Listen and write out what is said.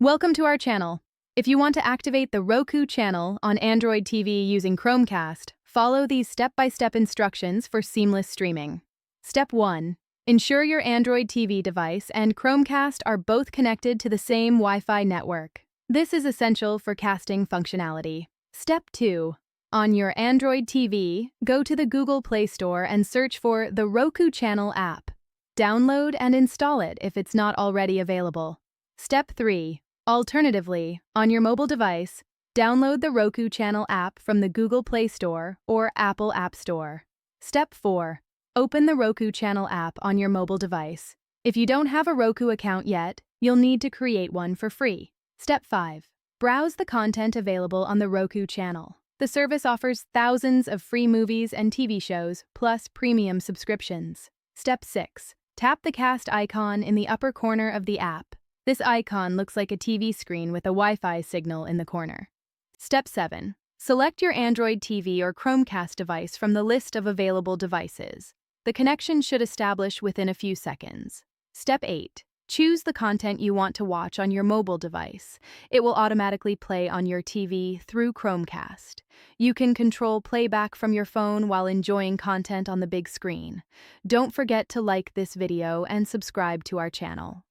Welcome to our channel. If you want to activate the Roku channel on Android TV using Chromecast, follow these step-by-step instructions for seamless streaming. Step 1. Ensure your Android TV device and Chromecast are both connected to the same Wi-Fi network. This is essential for casting functionality. Step 2. On your Android TV, go to the Google Play Store and search for the Roku Channel app. Download and install it if it's not already available. Step 3. Alternatively, on your mobile device, download the Roku Channel app from the Google Play Store or Apple App Store. Step 4. Open the Roku Channel app on your mobile device. If you don't have a Roku account yet, you'll need to create one for free. Step 5. Browse the content available on the Roku Channel. The service offers thousands of free movies and TV shows, plus premium subscriptions. Step 6. Tap the cast icon in the upper corner of the app. This icon looks like a TV screen with a Wi-Fi signal in the corner. Step 7. Select your Android TV or Chromecast device from the list of available devices. The connection should establish within a few seconds. Step 8. Choose the content you want to watch on your mobile device. It will automatically play on your TV through Chromecast. You can control playback from your phone while enjoying content on the big screen. Don't forget to like this video and subscribe to our channel.